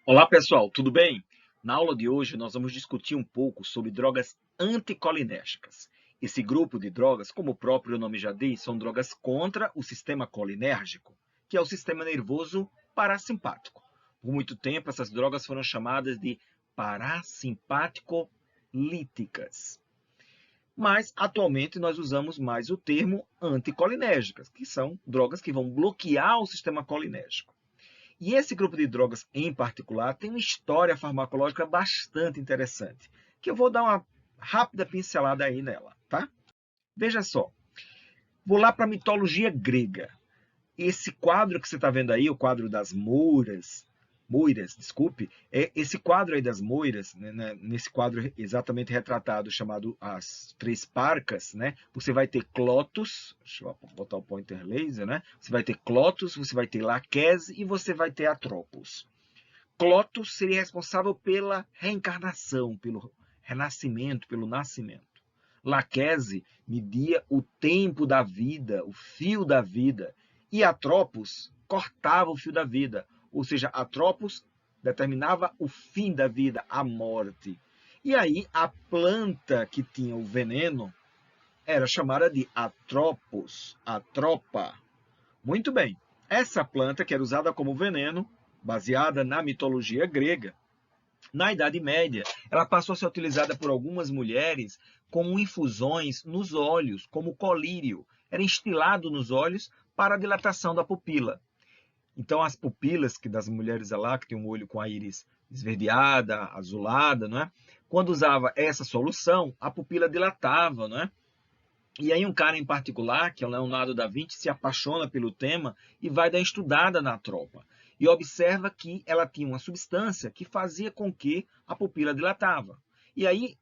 Olá pessoal, tudo bem? Na aula de hoje nós vamos discutir um pouco sobre drogas anticolinérgicas. Esse grupo de drogas, como o próprio nome já diz, são drogas contra o sistema colinérgico, que é o sistema nervoso parasimpático. Por muito tempo essas drogas foram chamadas de parasimpático-líticas. Mas atualmente nós usamos mais o termo anticolinérgicas, que são drogas que vão bloquear o sistema colinérgico. E esse grupo de drogas em particular tem uma história farmacológica bastante interessante, que eu vou dar uma rápida pincelada aí nela, tá? Veja só, vou lá para a mitologia grega. Esse quadro que você está vendo aí, o quadro das Moiras, desculpe, esse quadro aí das Moiras, né, nesse quadro exatamente retratado, chamado As Três Parcas, né, você vai ter Clotus, deixa eu botar o pointer laser, né, você vai ter Clotus, você vai ter Laquese e você vai ter Atropos. Clotus seria responsável pela reencarnação, pelo renascimento, pelo nascimento. Laquese media o tempo da vida, o fio da vida, e Atropos cortava o fio da vida, ou seja, Atropos determinava o fim da vida, a morte. E aí a planta que tinha o veneno era chamada de Atropos, atropa. Muito bem. Essa planta, que era usada como veneno, baseada na mitologia grega, na Idade Média, ela passou a ser utilizada por algumas mulheres como infusões nos olhos, como colírio. Era instilado nos olhos para a dilatação da pupila. Então, as pupilas que das mulheres lá, que tem um olho com a íris esverdeada, azulada, não é? Quando usava essa solução, a pupila dilatava, não é? E aí um cara em particular, que é o Leonardo da Vinci, se apaixona pelo tema e vai dar estudada na tropa. E observa que ela tinha uma substância que fazia com que a pupila dilatava. E aí,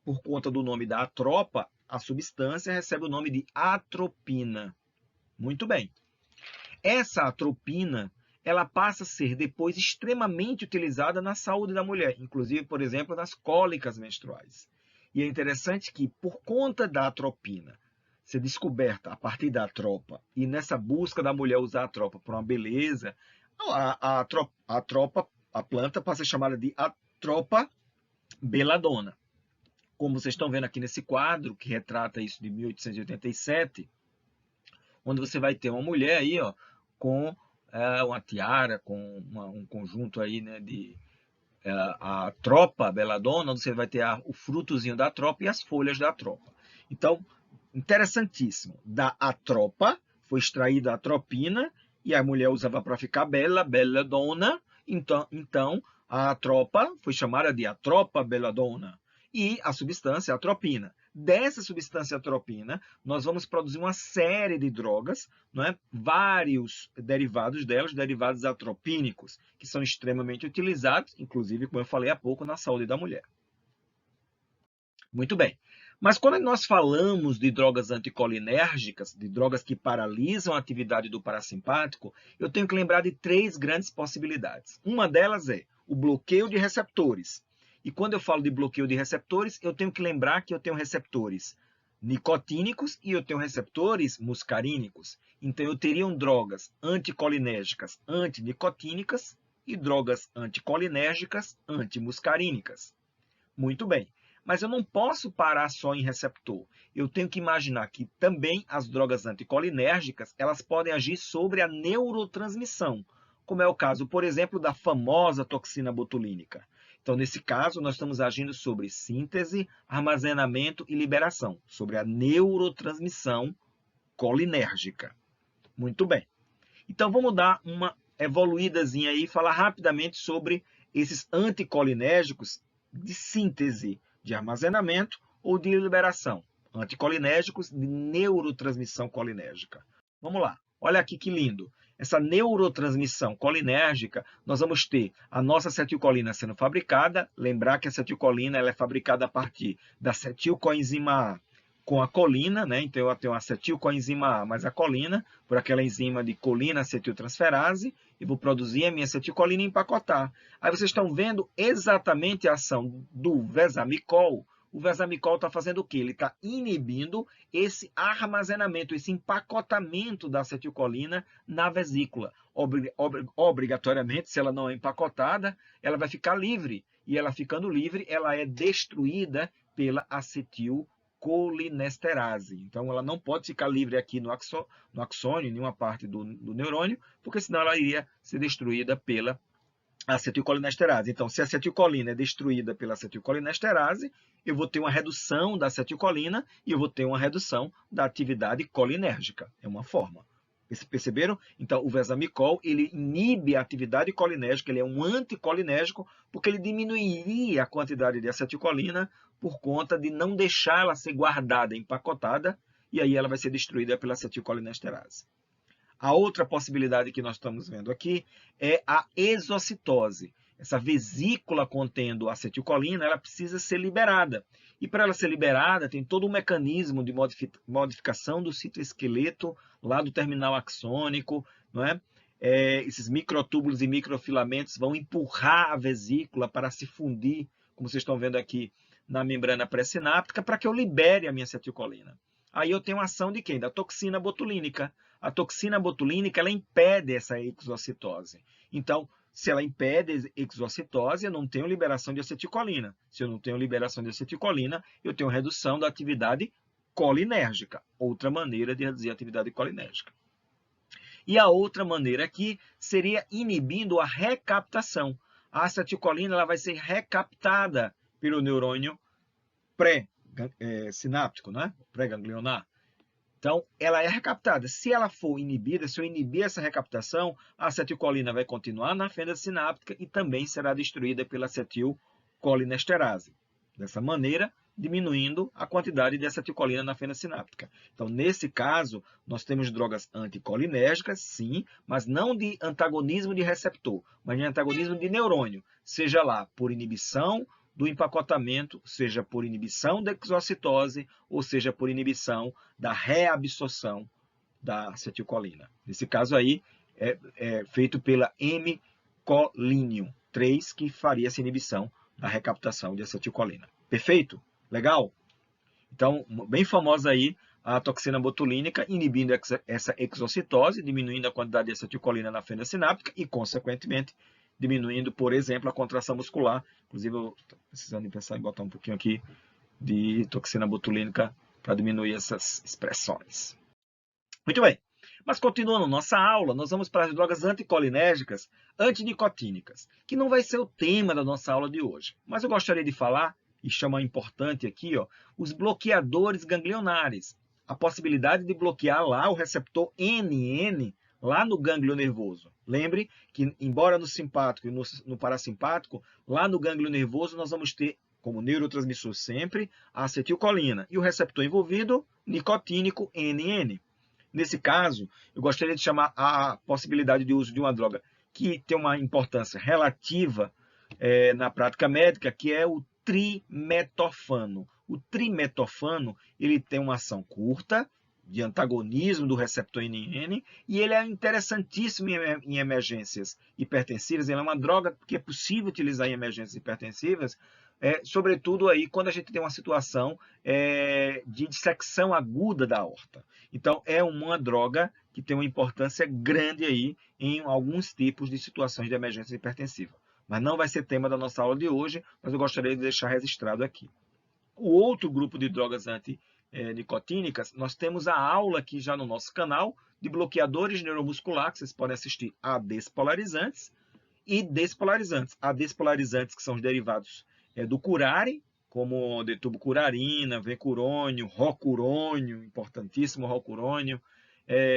por conta do nome da atropa, a substância recebe o nome de atropina. Muito bem. Essa atropina, ela passa a ser depois extremamente utilizada na saúde da mulher, inclusive, por exemplo, nas cólicas menstruais. E é interessante que, por conta da atropina ser descoberta a partir da tropa, e nessa busca da mulher usar a tropa por uma beleza, a tropa, a planta passa a ser chamada de atropa beladona. Como vocês estão vendo aqui nesse quadro, que retrata isso de 1887, onde você vai ter uma mulher aí, ó, com uma tiara, com um conjunto aí, né, de a tropa beladona, onde você vai ter o frutozinho da tropa e as folhas da tropa. Então, interessantíssimo. Da atropa foi extraída a atropina e a mulher usava para ficar bela, beladona. Então, a tropa foi chamada de atropa beladona. E a substância, a atropina. Dessa substância atropina, nós vamos produzir uma série de drogas, não é? Vários derivados delas, derivados atropínicos, que são extremamente utilizados, inclusive, como eu falei há pouco, na saúde da mulher. Muito bem. Mas quando nós falamos de drogas anticolinérgicas, de drogas que paralisam a atividade do parasimpático, eu tenho que lembrar de três grandes possibilidades. Uma delas é o bloqueio de receptores. E quando eu falo de bloqueio de receptores, eu tenho que lembrar que eu tenho receptores nicotínicos e eu tenho receptores muscarínicos. Então, eu teria drogas anticolinérgicas antinicotínicas e drogas anticolinérgicas antimuscarínicas. Muito bem. Mas eu não posso parar só em receptor. Eu tenho que imaginar que também as drogas anticolinérgicas, elas podem agir sobre a neurotransmissão, como é o caso, por exemplo, da famosa toxina botulínica. Então, nesse caso, nós estamos agindo sobre síntese, armazenamento e liberação, sobre a neurotransmissão colinérgica. Muito bem. Então, vamos dar uma evoluídazinha aí e falar rapidamente sobre esses anticolinérgicos de síntese, de armazenamento ou de liberação. Anticolinérgicos de neurotransmissão colinérgica. Vamos lá. Olha aqui que lindo. Essa neurotransmissão colinérgica, nós vamos ter a nossa acetilcolina sendo fabricada. Lembrar que a acetilcolina ela é fabricada a partir da acetilcoenzima A com a colina, né? Então eu tenho a acetilcoenzima A mais a colina, por aquela enzima de colina acetiltransferase, e vou produzir a minha acetilcolina e empacotar. Aí vocês estão vendo exatamente a ação do Vesamicol. O Vesamicol está fazendo o quê? Ele está inibindo esse armazenamento, esse empacotamento da acetilcolina na vesícula, obrigatoriamente, se ela não é empacotada, ela vai ficar livre. E ela ficando livre, ela é destruída pela acetilcolinesterase. Então, ela não pode ficar livre aqui no axônio, em nenhuma parte do neurônio, porque senão ela iria ser destruída pela acetilcolinesterase. Então, se a acetilcolina é destruída pela acetilcolinesterase, eu vou ter uma redução da acetilcolina e eu vou ter uma redução da atividade colinérgica. É uma forma. Perceberam? Então, o Vesamicol, ele inibe a atividade colinérgica, ele é um anticolinérgico, porque ele diminuiria a quantidade de acetilcolina por conta de não deixar ela ser guardada, empacotada, e aí ela vai ser destruída pela acetilcolinesterase. A outra possibilidade que nós estamos vendo aqui é a exocitose. Essa vesícula contendo acetilcolina, ela precisa ser liberada. E para ela ser liberada, tem todo um mecanismo de modificação do citoesqueleto lá do terminal axônico, não é? Esses microtúbulos e microfilamentos vão empurrar a vesícula para se fundir, como vocês estão vendo aqui, na membrana pré-sináptica, para que eu libere a minha acetilcolina. Aí eu tenho a ação de quem? Da toxina botulínica. A toxina botulínica, ela impede essa exocitose. Então, se ela impede a exocitose, eu não tenho liberação de acetilcolina. Se eu não tenho liberação de acetilcolina, eu tenho redução da atividade colinérgica. Outra maneira de reduzir a atividade colinérgica. E a outra maneira aqui seria inibindo a recaptação. A acetilcolina ela vai ser recaptada pelo neurônio pré-sináptico, né? Pré-ganglionar. Então, ela é recaptada. Se ela for inibida, se eu inibir essa recaptação, a acetilcolina vai continuar na fenda sináptica e também será destruída pela acetilcolinesterase. Dessa maneira, diminuindo a quantidade de acetilcolina na fenda sináptica. Então, nesse caso, nós temos drogas anticolinérgicas, sim, mas não de antagonismo de receptor, mas de antagonismo de neurônio, seja lá por inibição do empacotamento, seja por inibição da exocitose, ou seja por inibição da reabsorção da acetilcolina. Nesse caso aí, é feito pela M-colinium 3, que faria essa inibição da recaptação de acetilcolina. Perfeito? Legal? Então, bem famosa aí a toxina botulínica, inibindo essa exocitose, diminuindo a quantidade de acetilcolina na fenda sináptica e, consequentemente, diminuindo, por exemplo, a contração muscular. Inclusive, eu estou precisando pensar em botar um pouquinho aqui de toxina botulínica para diminuir essas expressões. Muito bem. Mas continuando nossa aula, nós vamos para as drogas anticolinérgicas antinicotínicas, que não vai ser o tema da nossa aula de hoje. Mas eu gostaria de falar, e chamar importante aqui, ó, os bloqueadores ganglionares. A possibilidade de bloquear lá o receptor NN, lá no gânglio nervoso. Lembre que, embora no simpático e no parasimpático, lá no gânglio nervoso nós vamos ter, como neurotransmissor sempre, a acetilcolina. E o receptor envolvido, nicotínico NN. Nesse caso, eu gostaria de chamar a possibilidade de uso de uma droga que tem uma importância relativa na prática médica, que é o trimetofano. O trimetofano ele tem uma ação curta, de antagonismo do receptor NN, e ele é interessantíssimo em emergências hipertensivas. Ele é uma droga que é possível utilizar em emergências hipertensivas, sobretudo aí quando a gente tem uma situação de dissecção aguda da aorta. Então, é uma droga que tem uma importância grande aí em alguns tipos de situações de emergência hipertensiva. Mas não vai ser tema da nossa aula de hoje, mas eu gostaria de deixar registrado aqui. O outro grupo de drogas antinicotínicas, nós temos a aula aqui já no nosso canal de bloqueadores neuromuscular, que vocês podem assistir a despolarizantes e despolarizantes. A despolarizantes, que são os derivados do curare, como detubocurarina, vencurônio, rocurônio, importantíssimo rocurônio,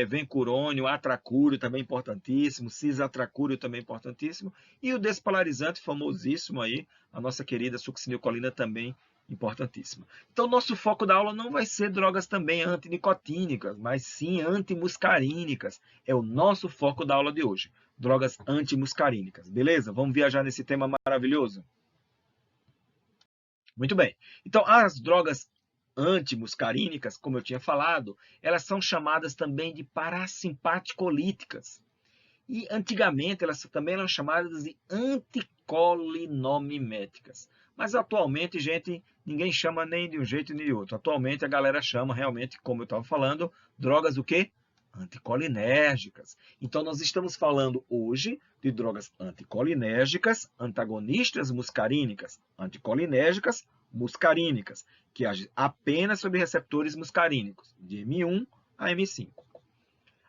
vencurônio, atracúrio, também importantíssimo, cisatracúrio, também importantíssimo, e o despolarizante famosíssimo aí, a nossa querida succinilcolina, também importantíssima. Então, nosso foco da aula não vai ser drogas também antinicotínicas, mas sim antimuscarínicas. É o nosso foco da aula de hoje, drogas antimuscarínicas. Beleza? Vamos viajar nesse tema maravilhoso? Muito bem. Então, as drogas antimuscarínicas, como eu tinha falado, elas são chamadas também de parasimpaticolíticas. E antigamente elas também eram chamadas de anticolinomiméticas. Mas atualmente, gente, ninguém chama nem de um jeito nem de outro. Atualmente a galera chama realmente, como eu estava falando, drogas o quê? anticolinérgicas. Então, nós estamos falando hoje de drogas anticolinérgicas, antagonistas muscarínicas, anticolinérgicas, muscarínicas, que agem apenas sobre receptores muscarínicos, de M1 a M5.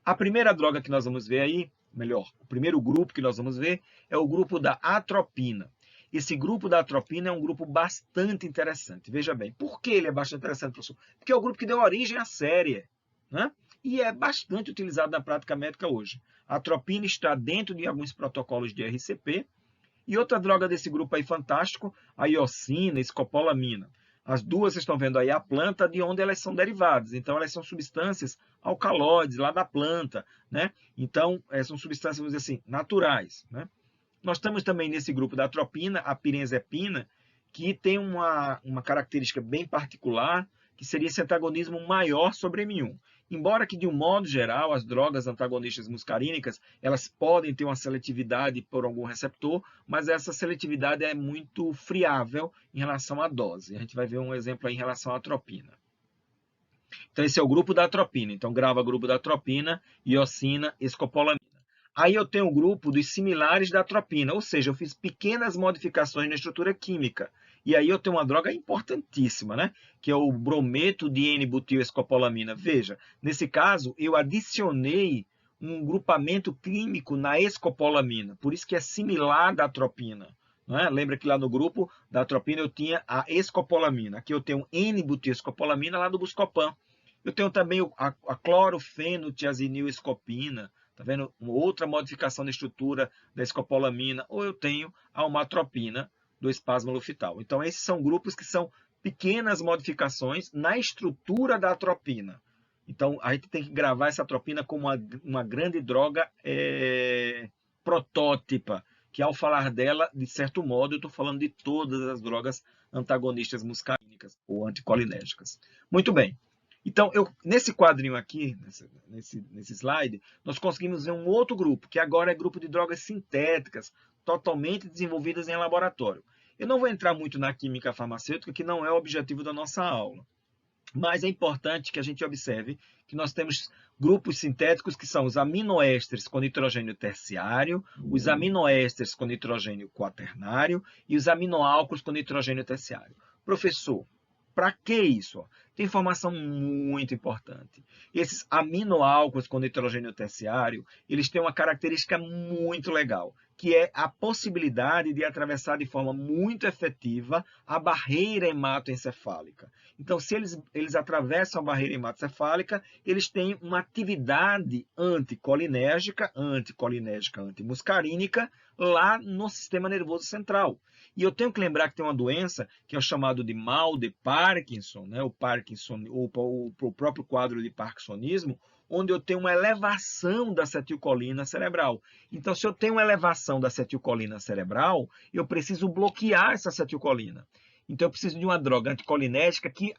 A primeira droga que nós vamos ver aí, melhor, o primeiro grupo que nós vamos ver é o grupo da atropina. Esse grupo da atropina é um grupo bastante interessante. Veja bem, por que ele é bastante interessante, professor? Porque é o grupo que deu origem à série, né? E é bastante utilizado na prática médica hoje. A atropina está dentro de alguns protocolos de RCP. E outra droga desse grupo aí fantástico, a iosina, escopolamina. As duas, vocês estão vendo aí a planta de onde elas são derivadas. Então, elas são substâncias alcaloides lá da planta, né? Então, são substâncias, vamos dizer assim, naturais, né? Nós temos também nesse grupo da atropina, a pirenzepina, que tem uma característica bem particular, que seria esse antagonismo maior sobre M1. Embora que, de um modo geral, as drogas antagonistas muscarínicas, elas podem ter uma seletividade por algum receptor, mas essa seletividade é muito friável em relação à dose. A gente vai ver um exemplo aí em relação à atropina. Então, esse é o grupo da atropina. Então, grava grupo da atropina, iosina, escopolamina. Aí eu tenho o grupo dos similares da atropina, ou seja, eu fiz pequenas modificações na estrutura química. E aí eu tenho uma droga importantíssima, né? Que é o brometo de N-butilescopolamina. Veja, nesse caso, eu adicionei um grupamento químico na escopolamina, por isso que é similar da atropina. Né? Lembra que lá no grupo da atropina eu tinha a escopolamina. Aqui eu tenho N-butilescopolamina lá do Buscopan. Eu tenho também a clorofenotiazanilescopina, tá vendo? Uma outra modificação da estrutura da escopolamina, ou eu tenho a umatropina do espasmolofital. Então, esses são grupos que são pequenas modificações na estrutura da atropina. Então, a gente tem que gravar essa atropina como uma grande droga protótipa, que ao falar dela, de certo modo, eu estou falando de todas as drogas antagonistas muscarínicas ou anticolinérgicas. Muito bem. Então, nesse quadrinho aqui, nesse slide, nós conseguimos ver um outro grupo, que agora é grupo de drogas sintéticas, totalmente desenvolvidas em laboratório. Eu não vou entrar muito na química farmacêutica, que não é o objetivo da nossa aula. Mas é importante que a gente observe que nós temos grupos sintéticos que são os aminoésteres com nitrogênio terciário, os aminoésteres com nitrogênio quaternário e os aminoálcools com nitrogênio terciário. Professor, para que isso? Tem informação muito importante. Esses aminoálcools com nitrogênio terciário, eles têm uma característica muito legal, que é a possibilidade de atravessar de forma muito efetiva a barreira hematoencefálica. Então, se eles atravessam a barreira hematoencefálica, eles têm uma atividade anticolinérgica, antimuscarínica, lá no sistema nervoso central. E eu tenho que lembrar que tem uma doença que é o chamado de mal de Parkinson, né? O próprio quadro de parkinsonismo, onde eu tenho uma elevação da acetilcolina cerebral. Então, se eu tenho uma elevação da acetilcolina cerebral, eu preciso bloquear essa acetilcolina. Então, eu preciso de uma droga anticolinérgica que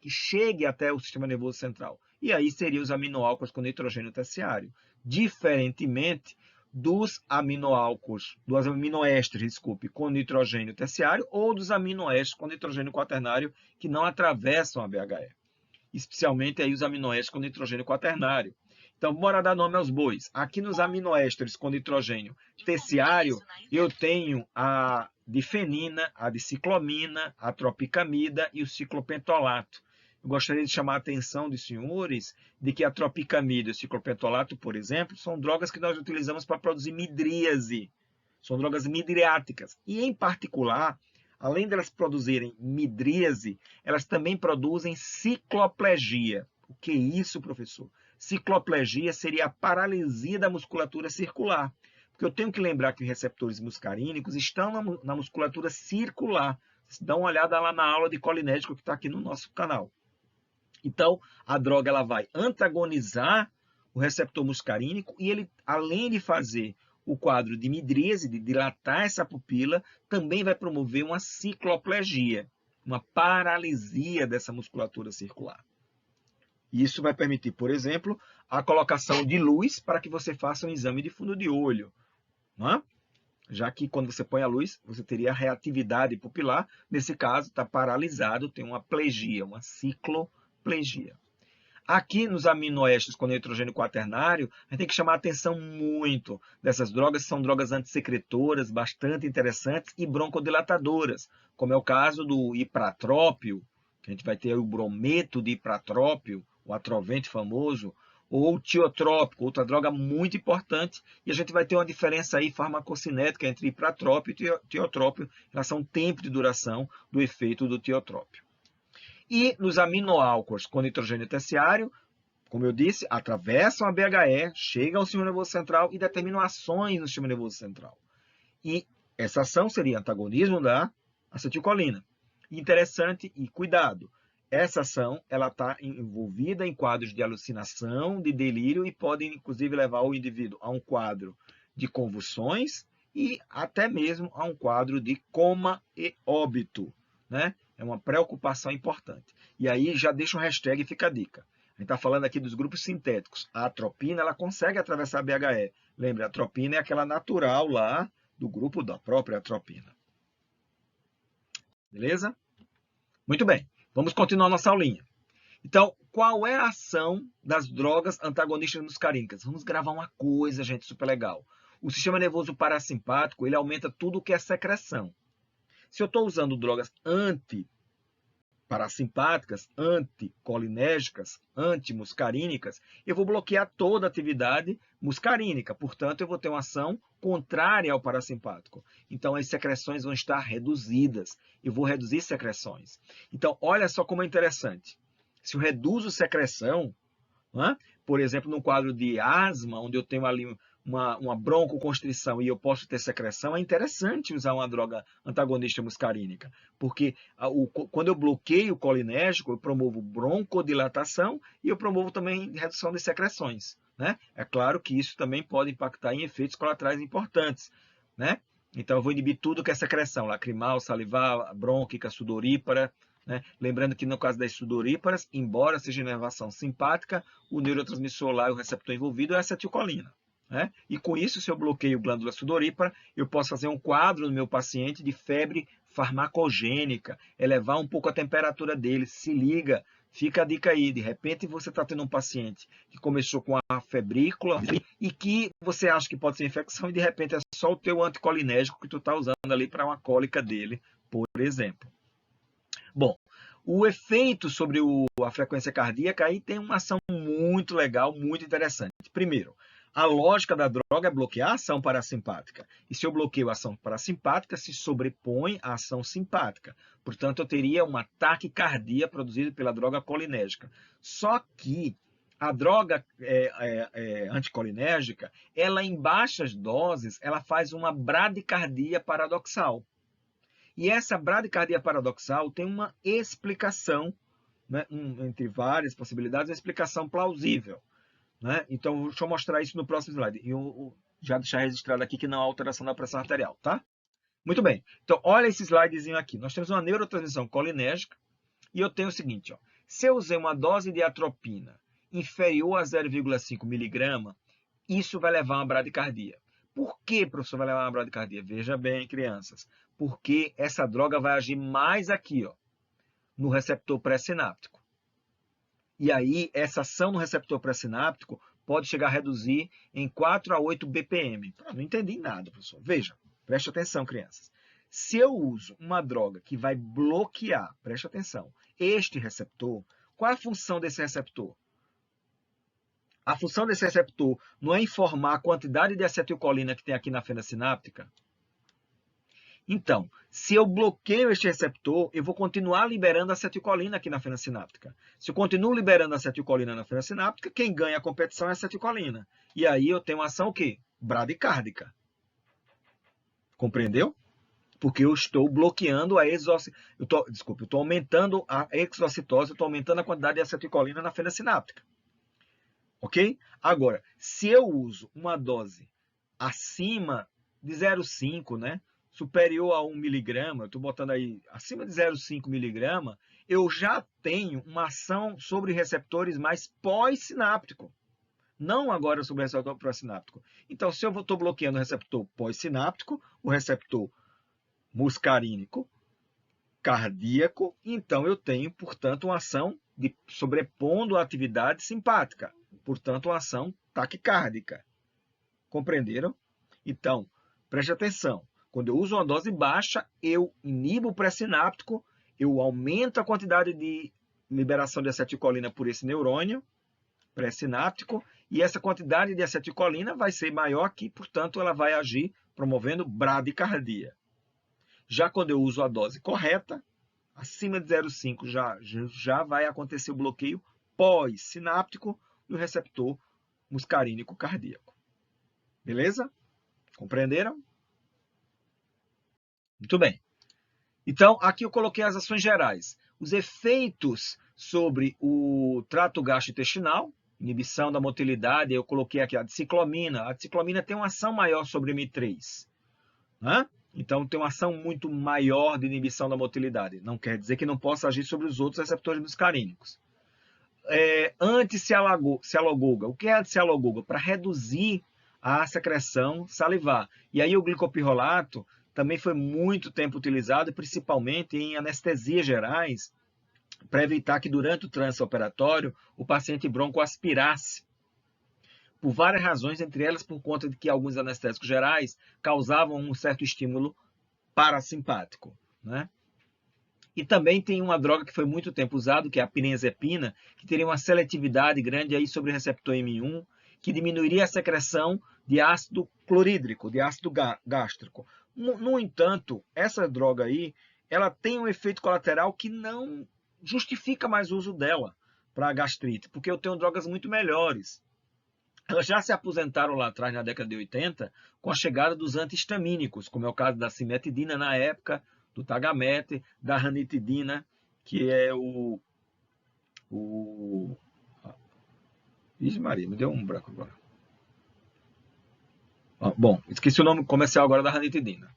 chegue até o sistema nervoso central. E aí seriam os aminoálcools com nitrogênio terciário. Diferentemente dos aminoésteres, com nitrogênio terciário ou dos aminoésteres com nitrogênio quaternário que não atravessam a BHE. Especialmente aí os aminoésteres com nitrogênio quaternário. Então, bora dar nome aos bois. Aqui nos aminoésteres com nitrogênio terciário, eu tenho a difenina, a diciclomina, a tropicamida e o ciclopentolato. Eu gostaria de chamar a atenção dos senhores de que a tropicamida e o ciclopentolato, por exemplo, são drogas que nós utilizamos para produzir midríase. São drogas midriáticas. E, em particular, além delas produzirem midríase, elas também produzem cicloplegia. O que é isso, professor? Cicloplegia seria a paralisia da musculatura circular. Porque eu tenho que lembrar que os receptores muscarínicos estão na musculatura circular. Dá uma olhada lá na aula de colinérgico que está aqui no nosso canal. Então, a droga ela vai antagonizar o receptor muscarínico e ele, além de fazer o quadro de midríase, de dilatar essa pupila, também vai promover uma cicloplegia, uma paralisia dessa musculatura circular. Isso vai permitir, por exemplo, a colocação de luz para que você faça um exame de fundo de olho, não é? Já que quando você põe a luz, você teria a reatividade pupilar, nesse caso está paralisado, tem uma plegia, uma cicloplegia. Aqui nos aminoésteres com nitrogênio quaternário, a gente tem que chamar a atenção muito dessas drogas, que são drogas antissecretoras, bastante interessantes e broncodilatadoras, como é o caso do ipratrópio, que a gente vai ter o brometo de ipratrópio, o atrovente famoso, ou o tiotrópico, outra droga muito importante, e a gente vai ter uma diferença aí farmacocinética entre ipratrópio e tiotrópio, em relação ao tempo de duração do efeito do tiotrópio. E nos aminoálcools com nitrogênio terciário, como eu disse, atravessam a BHE, chegam ao sistema nervoso central e determinam ações no sistema nervoso central. E essa ação seria antagonismo da acetilcolina. Interessante e cuidado, essa ação ela está envolvida em quadros de alucinação, de delírio e pode inclusive levar o indivíduo a um quadro de convulsões e até mesmo a um quadro de coma e óbito, né? É uma preocupação importante. E aí já deixa um hashtag e fica a dica. A gente está falando aqui dos grupos sintéticos. A atropina ela consegue atravessar a BHE. Lembra, a atropina é aquela natural lá do grupo da própria atropina. Beleza? Muito bem. Vamos continuar nossa aulinha. Então, qual é a ação das drogas antagonistas muscarínicas? Vamos gravar uma coisa, gente, super legal. O sistema nervoso parasimpático, ele aumenta tudo o que é secreção. Se eu estou usando drogas antiparassimpáticas, anticolinérgicas, antimuscarínicas, eu vou bloquear toda a atividade muscarínica. Portanto, eu vou ter uma ação contrária ao parasimpático. Então, as secreções vão estar reduzidas. Eu vou reduzir secreções. Então, olha só como é interessante. Se eu reduzo secreção, né? Por exemplo, no quadro de asma, onde eu tenho ali uma broncoconstrição e eu posso ter secreção, é interessante usar uma droga antagonista muscarínica, porque quando eu bloqueio o colinérgico, eu promovo broncodilatação e eu promovo também redução de secreções, né? É claro que isso também pode impactar em efeitos colaterais importantes, né? Então, eu vou inibir tudo que é secreção, lacrimal, salivar, brônquica, sudorípara, né? Lembrando que no caso das sudoríparas, embora seja inervação simpática, o neurotransmissor lá, o receptor envolvido é a acetilcolina. Né? E com isso, se eu bloqueio a glândula sudorípara, eu posso fazer um quadro no meu paciente de febre farmacogênica, elevar um pouco a temperatura dele, se liga, fica a dica aí, de repente você está tendo um paciente que começou com a febrícula e que você acha que pode ser infecção e de repente é só o teu anticolinérgico que tu está usando ali para uma cólica dele, por exemplo. Bom, o efeito sobre a frequência cardíaca aí tem uma ação muito legal, muito interessante. Primeiro, a lógica da droga é bloquear a ação parasimpática. E se eu bloqueio a ação parasimpática, se sobrepõe à ação simpática. Portanto, eu teria uma taquicardia produzida pela droga colinérgica. Só que a droga anticolinérgica, ela em baixas doses, ela faz uma bradicardia paradoxal. E essa bradicardia paradoxal tem uma explicação, né, entre várias possibilidades, uma explicação plausível. Né? Então, deixa eu mostrar isso no próximo slide. E eu já deixar registrado aqui que não há alteração da pressão arterial, tá? Muito bem. Então, olha esse slidezinho aqui. Nós temos uma neurotransmissão colinérgica e eu tenho o seguinte, ó. Se eu usei uma dose de atropina inferior a 0,5 miligrama, isso vai levar a uma bradicardia. Por que, professor, vai levar a uma bradicardia? Veja bem, crianças. Porque essa droga vai agir mais aqui, ó, no receptor pré-sináptico. E aí, essa ação no receptor pré-sináptico pode chegar a reduzir em 4 a 8 BPM. Não entendi nada, professor. Veja, preste atenção, crianças. Se eu uso uma droga que vai bloquear, preste atenção, este receptor, qual é a função desse receptor? A função desse receptor não é informar a quantidade de acetilcolina que tem aqui na fenda sináptica? Então, se eu bloqueio este receptor, eu vou continuar liberando acetilcolina aqui na fenda sináptica. Se eu continuo liberando acetilcolina na fenda sináptica, quem ganha a competição é a acetilcolina. E aí eu tenho uma ação o quê? Bradicárdica. Compreendeu? Porque eu estou bloqueando a exocitose. Eu estou aumentando a exocitose, eu estou aumentando a quantidade de acetilcolina na fenda sináptica. Ok? Agora, se eu uso uma dose acima de 0,5, né? Superior a 1 miligrama, eu estou botando aí acima de 0,5 miligrama, eu já tenho uma ação sobre receptores mais pós-sináptico. Não agora sobre o receptor pró-sináptico. Então, se eu estou bloqueando o receptor pós-sináptico, o receptor muscarínico, cardíaco, então eu tenho, portanto, uma ação sobrepondo a atividade simpática, portanto, a ação taquicárdica. Compreenderam? Então, preste atenção. Quando eu uso uma dose baixa, eu inibo o pré-sináptico, eu aumento a quantidade de liberação de acetilcolina por esse neurônio pré-sináptico, e essa quantidade de acetilcolina vai ser maior aqui, portanto, ela vai agir promovendo bradicardia. Já quando eu uso a dose correta, acima de 0,5 já vai acontecer o bloqueio pós-sináptico do receptor muscarínico cardíaco. Beleza? Compreenderam? Muito bem. Então, aqui eu coloquei as ações gerais. Os efeitos sobre o trato gastrointestinal, inibição da motilidade, eu coloquei aqui a diciclomina. A diciclomina tem uma ação maior sobre M3. Né? Então, tem uma ação muito maior de inibição da motilidade. Não quer dizer que não possa agir sobre os outros receptores muscarínicos. Anticialogoga. O que é anticialogoga? Para reduzir a secreção salivar. E aí o glicopirrolato também foi muito tempo utilizado, principalmente em anestesias gerais, para evitar que durante o trânsito operatório o paciente broncoaspirasse. Por várias razões, entre elas por conta de que alguns anestésicos gerais causavam um certo estímulo parasimpático, né? E também tem uma droga que foi muito tempo usada, que é a pirenzepina, que teria uma seletividade grande aí sobre o receptor M1, que diminuiria a secreção de ácido clorídrico, de ácido gástrico. No entanto, essa droga aí, ela tem um efeito colateral que não justifica mais o uso dela para a gastrite, porque eu tenho drogas muito melhores. Elas já se aposentaram lá atrás, na década de 80, com a chegada dos antihistamínicos, como é o caso da cimetidina na época, do Tagamete, da ranitidina, que é Ixi, Maria, me deu um branco agora. Bom, esqueci o nome comercial agora da ranitidina.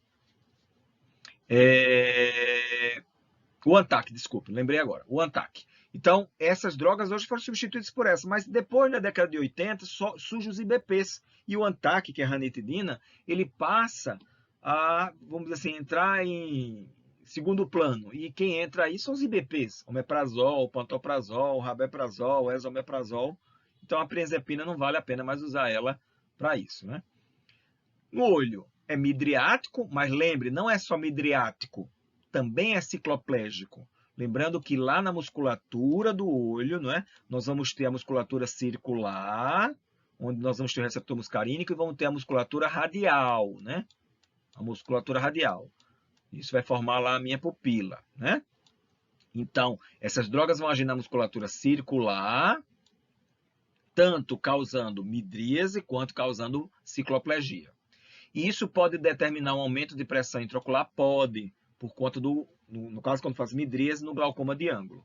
O Antac, desculpe, lembrei agora. O Antac. Então, essas drogas hoje foram substituídas por essa, mas depois, na década de 80, surgem os IBPs. E o Antac, que é a ranitidina, ele passa a, vamos dizer assim, entrar em segundo plano. E quem entra aí são os IBPs, omeprazol, pantoprazol, rabeprazol, esomeprazol. Então, a pirenzepina não vale a pena mais usar ela para isso, né? O olho é midriático, mas lembre, não é só midriático, também é cicloplégico. Lembrando que lá na musculatura do olho, não é? Nós vamos ter a musculatura circular, onde nós vamos ter o receptor muscarínico, e vamos ter a musculatura radial, né? A musculatura radial. Isso vai formar lá a minha pupila, né? Então, essas drogas vão agir na musculatura circular, tanto causando midríase quanto causando cicloplegia. E isso pode determinar um aumento de pressão intraocular? Pode, por conta no caso, quando faz midríase, no glaucoma de ângulo.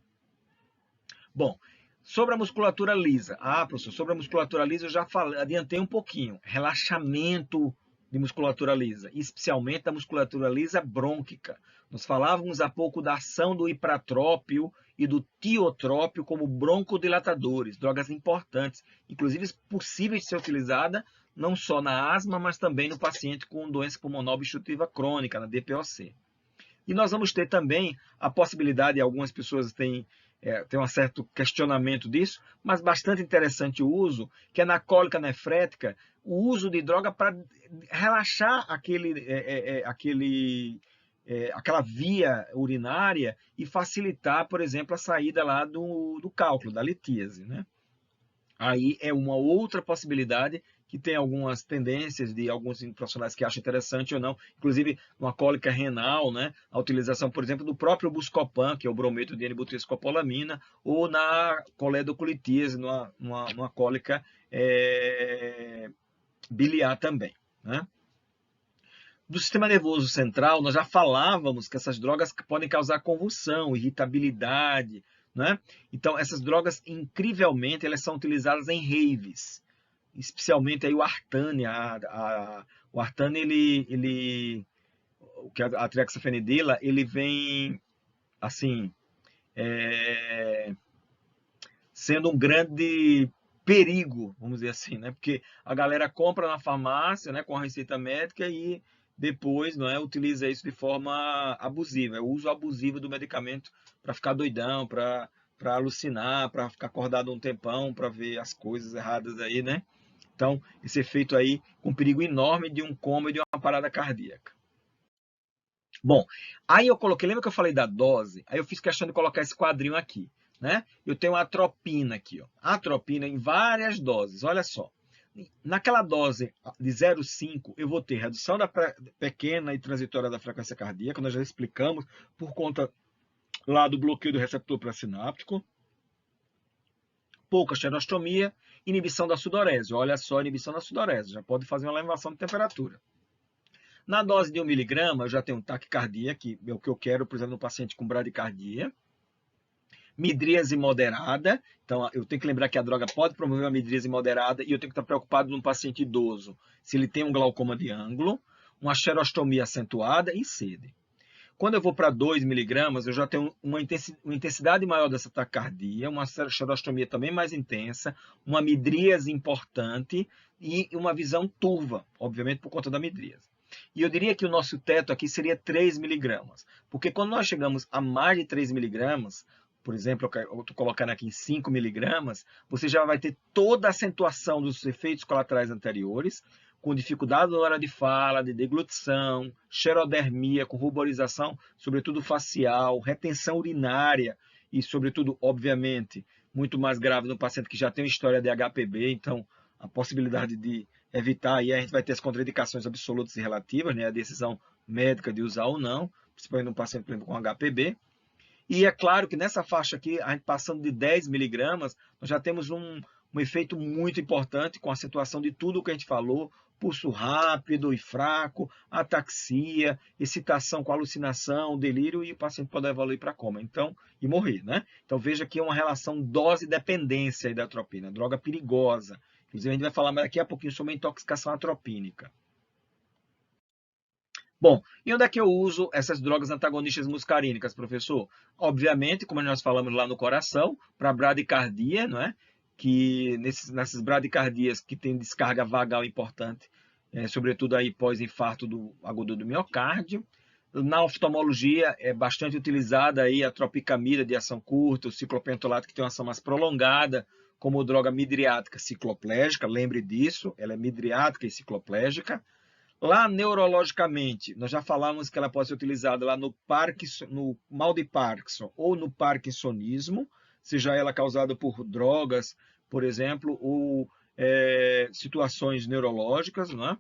Bom, sobre a musculatura lisa. Professor, sobre a musculatura lisa eu já adiantei um pouquinho. Relaxamento de musculatura lisa, especialmente da musculatura lisa brônquica. Nós falávamos há pouco da ação do ipratrópio e do tiotrópio como broncodilatadores, drogas importantes, inclusive possíveis de ser utilizada não só na asma, mas também no paciente com doença pulmonar obstrutiva crônica, na DPOC. E nós vamos ter também a possibilidade, algumas pessoas têm um certo questionamento disso, mas bastante interessante o uso, que é na cólica nefrética, o uso de droga para relaxar aquela via urinária e facilitar, por exemplo, a saída lá do cálculo, da litíase, né? Aí é uma outra possibilidade que tem algumas tendências de alguns profissionais que acham interessante ou não, inclusive uma cólica renal, né? A utilização, por exemplo, do próprio Buscopan, que é o brometo de N-butilscopolamina, ou na coledocolitíase, numa cólica biliar também, né? Do sistema nervoso central, nós já falávamos que essas drogas podem causar convulsão, irritabilidade, né? Então, essas drogas, incrivelmente, elas são utilizadas em raves, especialmente aí o Artane. O Artane, a trihexafenidila, ele vem, assim, sendo um grande perigo, vamos dizer assim, né? Porque a galera compra na farmácia, né, com a receita médica e depois, não é, utiliza isso de forma abusiva. É o uso abusivo do medicamento para ficar doidão, para para alucinar, para ficar acordado um tempão, para ver as coisas erradas aí, né? Então, esse efeito aí com perigo enorme de um coma e de uma parada cardíaca. Bom, aí eu coloquei, lembra que eu falei da dose? Aí eu fiz questão de colocar esse quadrinho aqui, né? Eu tenho a atropina aqui, ó. A atropina em várias doses, olha só. Naquela dose de 0,5, eu vou ter redução da pequena e transitória da frequência cardíaca, nós já explicamos, por conta lá do bloqueio do receptor pré-sináptico, pouca xerostomia, inibição da sudorese. Olha só a inibição da sudorese, já pode fazer uma elevação de temperatura. Na dose de 1 miligrama, eu já tenho taquicardia, que é o que eu quero, por exemplo, no paciente com bradicardia. Midríase moderada, então eu tenho que lembrar que a droga pode promover uma midríase moderada e eu tenho que estar preocupado num paciente idoso, se ele tem um glaucoma de ângulo, uma xerostomia acentuada e sede. Quando eu vou para 2 miligramas, eu já tenho uma intensidade maior dessa taquicardia, uma xerostomia também mais intensa, uma midríase importante e uma visão turva, obviamente por conta da midríase. E eu diria que o nosso teto aqui seria 3 miligramas, porque quando nós chegamos a mais de 3 miligramas, por exemplo, eu estou colocando aqui em 5 miligramas, você já vai ter toda a acentuação dos efeitos colaterais anteriores, com dificuldade na hora de fala, de deglutição, xerodermia, com ruborização, sobretudo facial, retenção urinária e, sobretudo, obviamente, muito mais grave no paciente que já tem uma história de HPB, então a possibilidade de evitar, aí a gente vai ter as contraindicações absolutas e relativas, né, a decisão médica de usar ou não, principalmente no paciente, por exemplo, com HPB. E é claro que nessa faixa aqui, a gente passando de 10 miligramas, nós já temos um efeito muito importante com a acentuação de tudo o que a gente falou, pulso rápido e fraco, ataxia, excitação com alucinação, delírio, e o paciente pode evoluir para coma, então, e morrer, né? Então veja que é uma relação dose-dependência da atropina, droga perigosa. Inclusive a gente vai falar daqui a pouquinho sobre a intoxicação atropínica. Bom, e onde é que eu uso essas drogas antagonistas muscarínicas, professor? Obviamente, como nós falamos lá no coração, para bradicardia, não é? Que nessas bradicardias que tem descarga vagal importante, sobretudo aí pós-infarto agudo do miocárdio. Na oftalmologia é bastante utilizada aí a tropicamida de ação curta, o ciclopentolato que tem uma ação mais prolongada, como droga midriática cicloplégica, lembre disso, ela é midriática e cicloplégica. Lá, neurologicamente, nós já falamos que ela pode ser utilizada lá no mal de Parkinson ou no parkinsonismo, seja ela causada por drogas, por exemplo, ou situações neurológicas, né?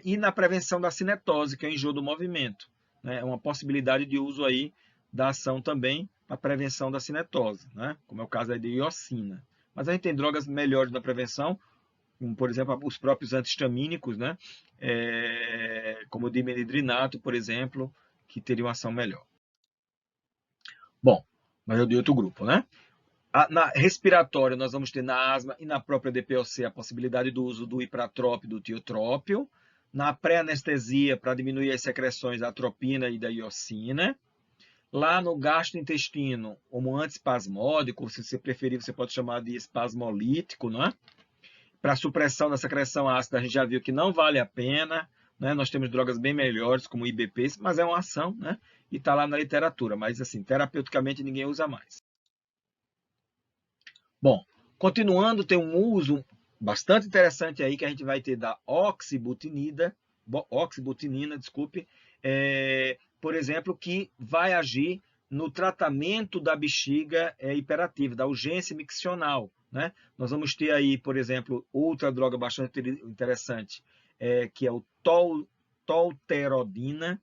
E na prevenção da cinetose, que é o enjoo do movimento. Né? É uma possibilidade de uso aí da ação também para prevenção da cinetose, né? Como é o caso aí de iosina. Mas a gente tem drogas melhores na prevenção, como, por exemplo, os próprios antihistamínicos, né? Como o dimenhidrinato, por exemplo, que teriam ação melhor. Bom, mas eu de outro grupo, né? Na respiratória, nós vamos ter na asma e na própria DPOC a possibilidade do uso do ipratrópio e do tiotrópio. Na pré-anestesia, para diminuir as secreções da atropina e da iosina. Lá no gastrointestino, como antiespasmódico, se você preferir, você pode chamar de espasmolítico, não é? Para supressão da secreção ácida, a gente já viu que não vale a pena, né? Nós temos drogas bem melhores, como IBPs, mas é uma ação, né? E está lá na literatura, mas assim, terapeuticamente ninguém usa mais. Bom, continuando, tem um uso bastante interessante aí que a gente vai ter da oxibutinina, por exemplo, que vai agir no tratamento da bexiga hiperativa, da urgência miccional. Né? Nós vamos ter aí, por exemplo, outra droga bastante interessante, que é o tolterodina,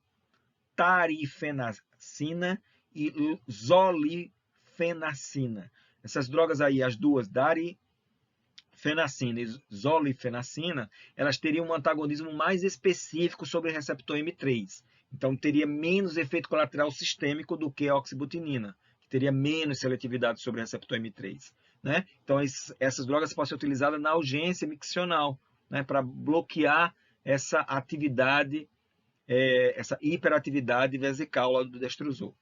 tarifenacina e zolifenacina. Essas drogas aí, as duas, darifenacina e zolifenacina, elas teriam um antagonismo mais específico sobre o receptor M3. Então, teria menos efeito colateral sistêmico do que a oxibutinina, que teria menos seletividade sobre o receptor M3. Né? Então, essas drogas podem ser utilizadas na urgência miccional, né? Para bloquear essa atividade, essa hiperatividade vesical lá do destrusor.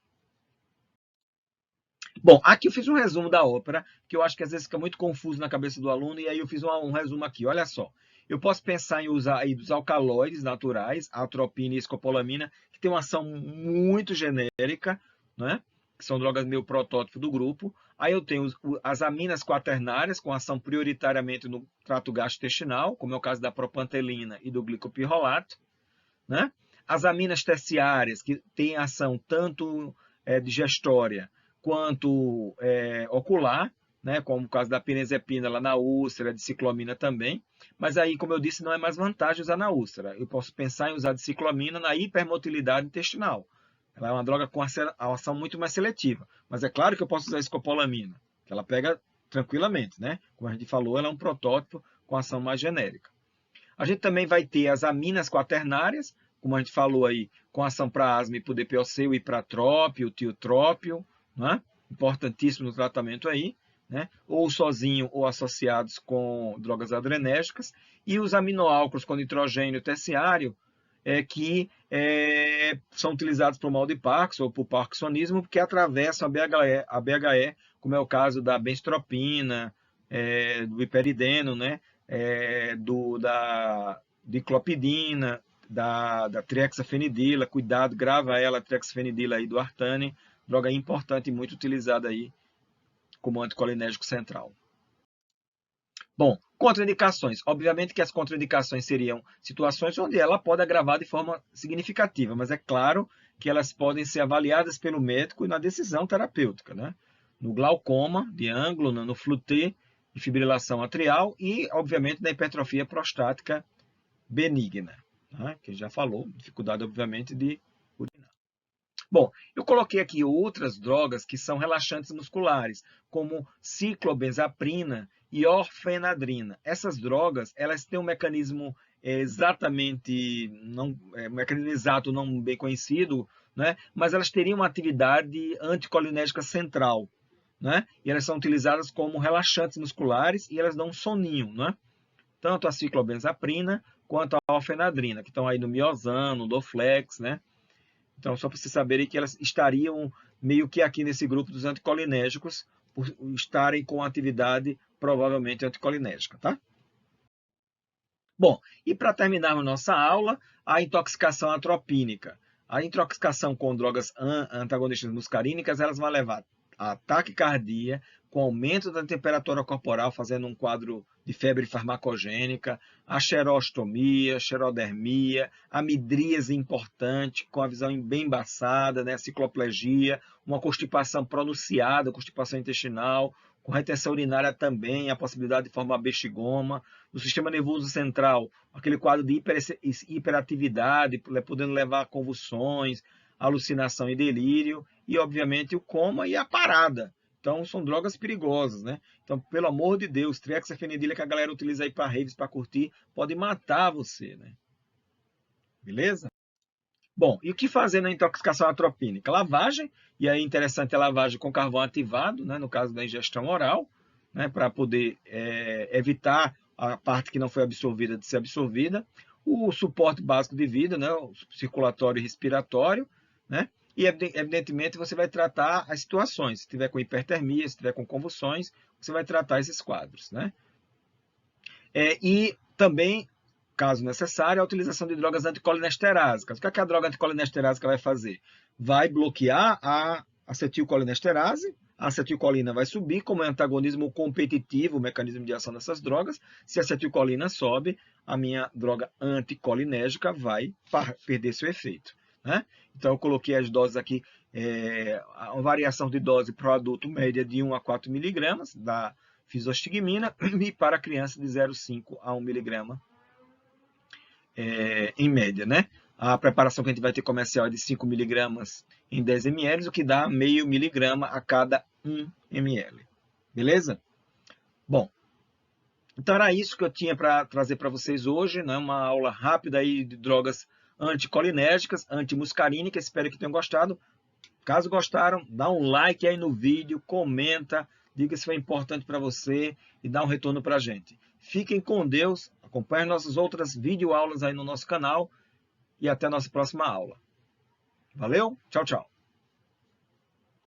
Bom, aqui eu fiz um resumo da ópera, que eu acho que às vezes fica muito confuso na cabeça do aluno, e aí eu fiz um resumo aqui. Olha só, eu posso pensar em usar aí dos alcaloides naturais, a atropina e a escopolamina, que tem uma ação muito genérica, né? Que são drogas meio protótipo do grupo. Aí eu tenho as aminas quaternárias, com ação prioritariamente no trato gastrointestinal, como é o caso da propantelina e do glicopirrolato, né? As aminas terciárias, que têm ação tanto digestória quanto ocular, né? Como o caso da pirenzepina lá na úlcera, de ciclomina também. Mas aí, como eu disse, não é mais vantagem usar na úlcera. Eu posso pensar em usar de ciclomina na hipermotilidade intestinal. Ela é uma droga com ação muito mais seletiva. Mas é claro que eu posso usar a escopolamina, que ela pega tranquilamente, né? Como a gente falou, ela é um protótipo com ação mais genérica. A gente também vai ter as aminas quaternárias, como a gente falou aí, com ação para asma e para o DPOC, o ipratrópio, o tiotrópio, né? Importantíssimo no tratamento aí, né? Ou sozinho ou associados com drogas adrenérgicas. E os aminoálcolos com nitrogênio terciário, que são utilizados para o mal de Parkinson ou para o parkinsonismo, porque atravessam a BHE, como é o caso da benztropina, do hiperideno, né? Da diclopidina, da triexafenidila, cuidado, grava ela, a triexafenidila aí do Artane, droga importante e muito utilizada aí como anticolinérgico central. Bom, contraindicações. Obviamente que as contraindicações seriam situações onde ela pode agravar de forma significativa, mas é claro que elas podem ser avaliadas pelo médico na decisão terapêutica, né? No glaucoma de ângulo, no FLUT, de fibrilação atrial e, obviamente, na hipertrofia prostática benigna, né? Que já falou, dificuldade, obviamente, de urinar. Bom, eu coloquei aqui outras drogas que são relaxantes musculares, como ciclobenzaprina e orfenadrina. Essas drogas, elas têm um mecanismo um mecanismo exato não bem conhecido, né? Mas elas teriam uma atividade anticolinérgica central, né? E elas são utilizadas como relaxantes musculares e elas dão um soninho, né? Tanto a ciclobenzaprina quanto a orfenadrina, que estão aí no Miozano, no Doflex, né? Então, só para vocês saberem que elas estariam meio que aqui nesse grupo dos anticolinérgicos, por estarem com atividade provavelmente anticolinérgica, tá? Bom, e para terminarmos nossa aula, a intoxicação atropínica. A intoxicação com drogas antagonistas muscarínicas, elas vão levar a taquicardia, com aumento da temperatura corporal, fazendo um quadro de febre farmacogênica, a xerostomia, xerodermia, a midríase importante, com a visão bem embaçada, né? A cicloplegia, uma constipação pronunciada, constipação intestinal, com retenção urinária também, a possibilidade de formar bexigoma, no sistema nervoso central, aquele quadro de hiperatividade, podendo levar a convulsões, alucinação e delírio, e obviamente o coma e a parada. Então, são drogas perigosas, né? Então, pelo amor de Deus, triexafenidila que a galera utiliza aí para raves, para curtir, pode matar você, né? Beleza? Bom, e o que fazer na intoxicação atropínica? Lavagem, e aí é interessante a lavagem com carvão ativado, né? No caso da ingestão oral, né? Para poder evitar a parte que não foi absorvida de ser absorvida. O suporte básico de vida, né? O circulatório e respiratório, né? E, evidentemente, você vai tratar as situações. Se tiver com hipertermia, se tiver com convulsões, você vai tratar esses quadros, né? E também, caso necessário, a utilização de drogas anticolinesterásicas. O que a droga anticolinesterástica vai fazer? Vai bloquear a acetilcolinesterase, a acetilcolina vai subir, como é antagonismo competitivo, o mecanismo de ação dessas drogas. Se a acetilcolina sobe, a minha droga anticolinérgica vai perder seu efeito, né? Então, eu coloquei as doses aqui, uma variação de dose para o adulto média de 1 a 4 miligramas da fisostigmina e para a criança de 0,5 a 1 miligrama em média, né? A preparação que a gente vai ter comercial é de 5 miligramas em 10 ml, o que dá meio miligrama a cada 1 ml. Beleza? Bom, então era isso que eu tinha para trazer para vocês hoje, né? Uma aula rápida aí de drogas anticolinérgicas, antimuscarínicas. Espero que tenham gostado. Caso gostaram, dá um like aí no vídeo, comenta, diga se foi importante para você e dá um retorno para a gente. Fiquem com Deus, acompanhem nossas outras videoaulas aí no nosso canal e até a nossa próxima aula. Valeu, tchau, tchau.